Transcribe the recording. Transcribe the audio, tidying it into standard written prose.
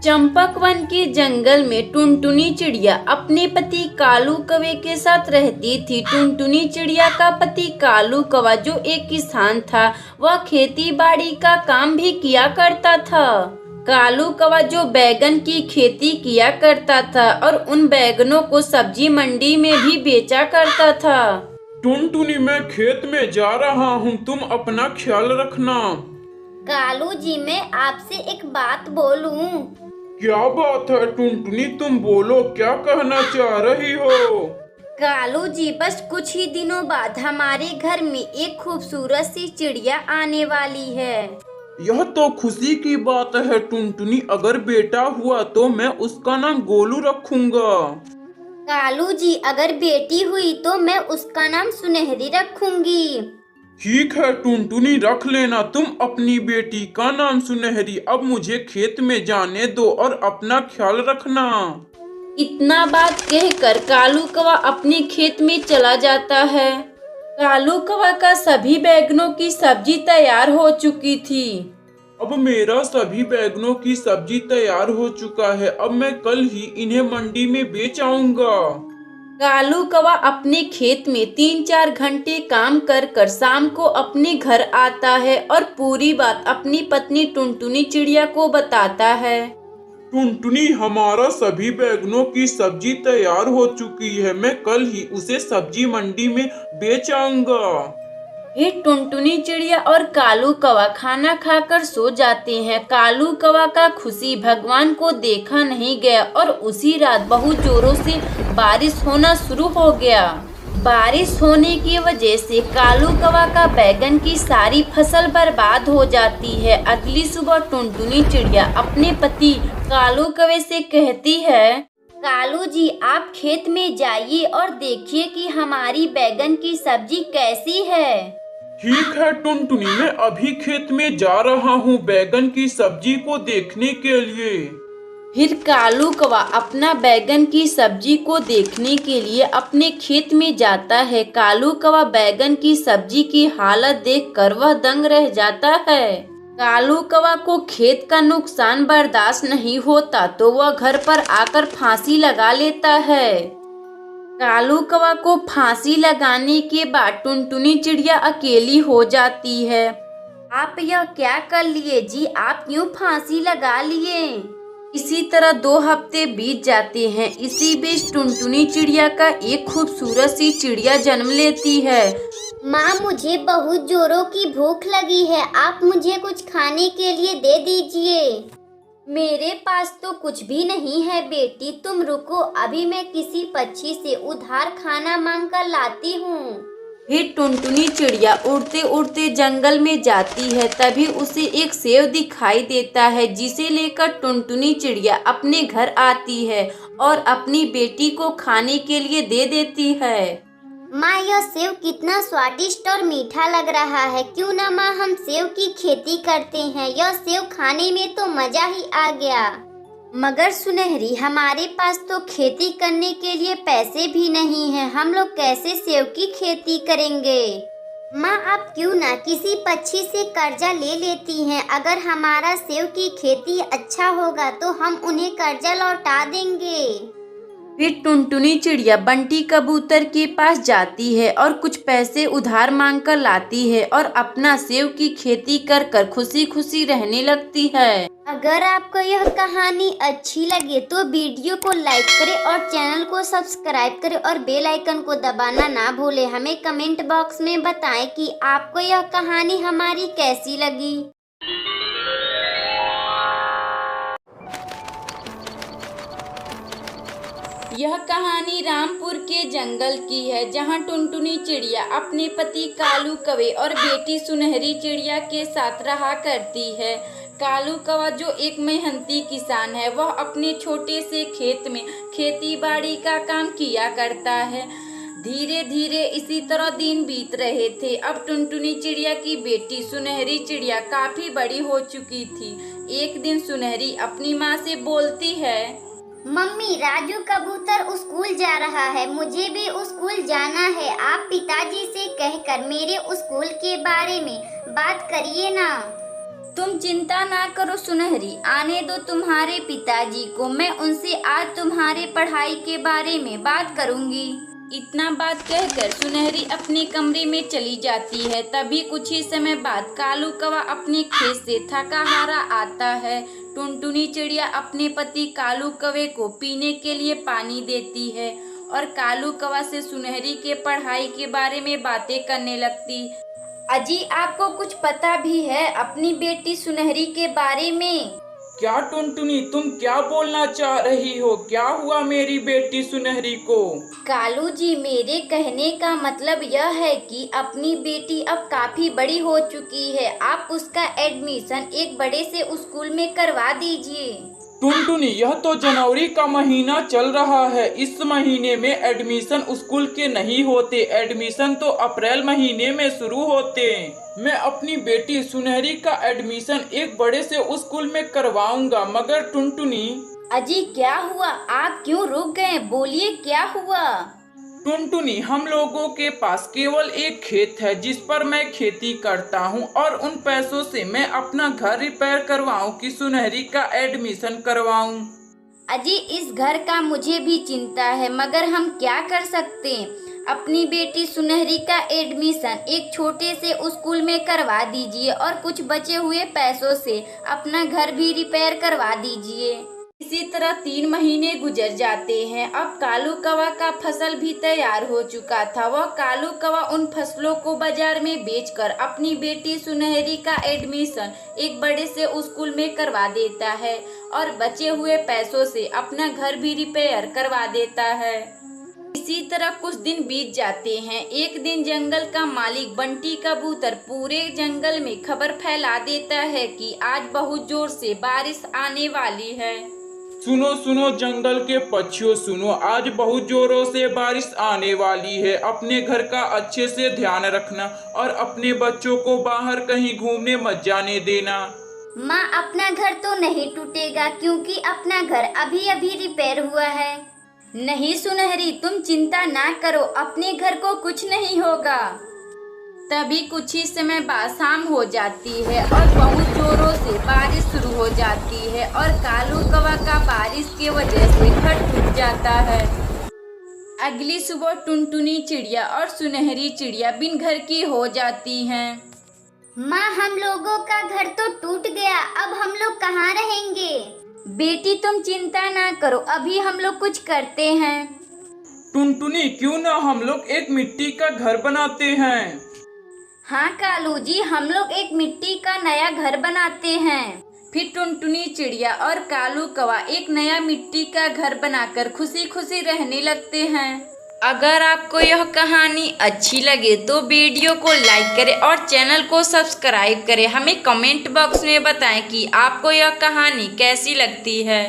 Champak one के जंगल में टुनटुनी चिड़िया अपने पति कालू कौवे के साथ रहती थी। टुनटुनी चिड़िया का पति कालू कौवा जो एक किसान था, वह खेती बाड़ी का काम भी किया करता था। कालू कौवा जो बैगन की खेती किया करता था और उन बैगनों को सब्जी मंडी में भी बेचा करता था। टुनटुनी, मैं खेत में जा रहा हूँ, तुम अपना ख्याल रखना। कालू जी, मैं आपसे एक बात बोलूं? क्या बात है टुनटुनी, तुम बोलो, क्या कहना चाह रही हो? कालू जी, बस कुछ ही दिनों बाद हमारे घर में एक खूबसूरत सी चिड़िया आने वाली है। यह तो खुशी की बात है टुनटुनी, अगर बेटा हुआ तो मैं उसका नाम गोलू रखूंगा। कालू जी, अगर बेटी हुई तो मैं उसका नाम सुनहरी रखूंगी। ठीक है टुनटुनी, रख लेना तुम अपनी बेटी का नाम सुनहरी। अब मुझे खेत में जाने दो और अपना ख्याल रखना। इतना बात कहकर कालू कौवा अपने खेत में चला जाता है। कालू कौवा का सभी बैगनों की सब्जी तैयार हो चुकी थी। अब मेरा सभी बैगनों की सब्जी तैयार हो चुका है, अब मैं कल ही इन्हें मंडी में बेच आऊंगा। कालू कौवा अपने खेत में 3-4 घंटे काम कर कर शाम को अपने घर आता है और पूरी बात अपनी पत्नी टुनटुनी चिड़िया को बताता है। टुनटुनी, हमारा सभी बैगनों की सब्जी तैयार हो चुकी है, मैं कल ही उसे सब्जी मंडी में बेच आऊंगा। फिर टुनटुनी चिड़िया और कालू कौवा खाना खाकर सो जाते हैं। कालू कौवा का खुशी भगवान को देखा नहीं गया और उसी रात बहुत जोरों से बारिश होना शुरू हो गया। बारिश होने की वजह से कालू कौवा का बैगन की सारी फसल बर्बाद हो जाती है। अगली सुबह टुनटुनी चिड़िया अपने पति कालू कौवे से कहती है, कालू जी, आप खेत में जाइए और देखिए कि हमारी बैगन की सब्जी कैसी है। ठीक है टुनटुनी, मैं अभी खेत में जा रहा हूँ बैगन की सब्जी को देखने के लिए। फिर कालू कौवा अपना बैगन की सब्जी को देखने के लिए अपने खेत में जाता है। कालू कौवा बैगन की सब्जी की हालत देखकर वह दंग रह जाता है। कालू कौवा को खेत का नुकसान बर्दाश्त नहीं होता तो वह घर पर आकर फांसी लगा लेता है। कालू कौवा को फांसी लगाने के बाद टुनटुनी चिड़िया अकेली हो जाती है। आप यह क्या कर लिए जी? आप क्यों फांसी लगा लिए? इसी तरह 2 हफ्ते बीत जाते हैं। इसी बीच टुनटुनी चिड़िया का एक खूबसूरत सी चिड़िया जन्म लेती है। माँ, मुझे बहुत जोरों की भूख लगी है, आप मुझे कुछ खाने के लिए दे दीजिए। मेरे पास तो कुछ भी नहीं है बेटी, तुम रुको, अभी मैं किसी पक्षी से उधार खाना मांग कर लाती हूँ। फिर टुनटुनी चिड़िया उड़ते उड़ते जंगल में जाती है। तभी उसे एक सेव दिखाई देता है, जिसे लेकर टुनटुनी चिड़िया अपने घर आती है और अपनी बेटी को खाने के लिए दे देती है। माँ, यह सेव कितना स्वादिष्ट और मीठा लग रहा है। क्यों ना माँ, हम सेव की खेती करते हैं। यह सेव खाने में तो मजा ही आ गया। मगर सुनहरी, हमारे पास तो खेती करने के लिए पैसे भी नहीं हैं। हम लोग कैसे सेव की खेती करेंगे? माँ, आप क्यों ना किसी पक्षी से कर्जा ले लेती हैं। अगर हमारा सेव की खेती अच्छा होगा तो हम उन्हें कर्जा लौटा देंगे। फिर टुनटुनी चिड़िया बंटी कबूतर के पास जाती है और कुछ पैसे उधार मांग कर लाती है और अपना सेव की खेती कर कर खुशी खुशी रहने लगती है। अगर आपको यह कहानी अच्छी लगे तो वीडियो को लाइक करें और चैनल को सब्सक्राइब करें और बेल आइकन को दबाना ना भूलें। हमें कमेंट बॉक्स में बताएं कि आपको यह कहानी हमारी कैसी लगी। यह कहानी रामपुर के जंगल की है, जहां टुनटुनी चिड़िया अपने पति कालू कौवे और बेटी सुनहरी चिड़िया के साथ रहा करती है। कालू कौवा जो एक मेहनती किसान है, वह अपने छोटे से खेत में खेती बाड़ी का काम किया करता है। धीरे धीरे इसी तरह दिन बीत रहे थे। अब टुनटुनी चिड़िया की बेटी सुनहरी चिड़िया काफी बड़ी हो चुकी थी। एक दिन सुनहरी अपनी माँ से बोलती है, मम्मी, राजू कबूतर स्कूल जा रहा है, मुझे भी स्कूल जाना है। आप पिताजी से कहकर मेरे स्कूल के बारे में बात करिए ना। तुम चिंता ना करो सुनहरी, आने दो तुम्हारे पिताजी को, मैं उनसे आज तुम्हारे पढ़ाई के बारे में बात करूंगी। इतना बात कहकर सुनहरी अपने कमरे में चली जाती है। तभी कुछ ही समय बाद कालू कौवा अपने खेत से थका हारा आता है। टुनटुनी चिड़िया अपने पति कालू कौवे को पीने के लिए पानी देती है और कालू कौवा से सुनहरी के पढ़ाई के बारे में बातें करने लगती। अजी, आपको कुछ पता भी है अपनी बेटी सुनहरी के बारे में? क्या टुनटुनी, तुम क्या बोलना चाह रही हो? क्या हुआ मेरी बेटी सुनहरी को? कालू जी, मेरे कहने का मतलब यह है कि अपनी बेटी अब काफी बड़ी हो चुकी है, आप उसका एडमिशन एक बड़े से स्कूल में करवा दीजिए। टुनटुनी, यह तो जनवरी का महीना चल रहा है, इस महीने में एडमिशन स्कूल के नहीं होते, एडमिशन तो अप्रैल महीने में शुरू होते। मैं अपनी बेटी सुनहरी का एडमिशन एक बड़े से स्कूल में करवाऊंगा। मगर टुनटुनी। अजी, क्या हुआ? आप क्यों रुक गए? बोलिए, क्या हुआ? टुनटुनी, हम लोगों के पास केवल एक खेत है जिस पर मैं खेती करता हूँ और उन पैसों से मैं अपना घर रिपेयर करवाऊँ कि सुनहरी का एडमिशन करवाऊँ। अजी, इस घर का मुझे भी चिंता है, मगर हम क्या कर सकते हैं? अपनी बेटी सुनहरी का एडमिशन एक छोटे से स्कूल में करवा दीजिए और कुछ बचे हुए पैसों से अपना घर भी रिपेयर करवा दीजिए। इसी तरह 3 महीने गुजर जाते हैं। अब कालू कौवा का फसल भी तैयार हो चुका था। वह कालू कौवा उन फसलों को बाजार में बेचकर अपनी बेटी सुनहरी का एडमिशन एक बड़े से स्कूल में करवा देता है और बचे हुए पैसों से अपना घर भी रिपेयर करवा देता है। इसी तरह कुछ दिन बीत जाते हैं। एक दिन जंगल का मालिक बंटी कबूतर पूरे जंगल में खबर फैला देता है कि आज बहुत जोर से बारिश आने वाली है। सुनो सुनो जंगल के पक्षियों सुनो, आज बहुत जोरों से बारिश आने वाली है। अपने घर का अच्छे से ध्यान रखना और अपने बच्चों को बाहर कहीं घूमने मत जाने देना। माँ, अपना घर तो नहीं टूटेगा क्योंकि अपना घर अभी अभी रिपेयर हुआ है। नहीं सुनहरी, तुम चिंता ना करो, अपने घर को कुछ नहीं होगा। तभी कुछ ही समय बाद शाम हो जाती है और बहुत जोरों से बारिश शुरू हो जाती है और कालू कौवा का बारिश की वजह से घर टूट जाता है। अगली सुबह टुनटुनी चिड़िया और सुनहरी चिड़िया बिन घर की हो जाती हैं। माँ, हम लोगों का घर तो टूट गया, अब हम लोग कहाँ रहेंगे? बेटी, तुम चिंता ना करो, अभी हम लोग कुछ करते हैं। टुनटुनी, क्यों ना हम लोग एक मिट्टी का घर बनाते हैं? हाँ कालू जी, हम लोग एक मिट्टी का नया घर बनाते हैं। फिर टुनटुनी चिड़िया और कालू कौवा एक नया मिट्टी का घर बनाकर खुशी खुशी रहने लगते हैं। अगर आपको यह कहानी अच्छी लगे तो वीडियो को लाइक करें और चैनल को सब्सक्राइब करें। हमें कमेंट बॉक्स में बताएं कि आपको यह कहानी कैसी लगती है।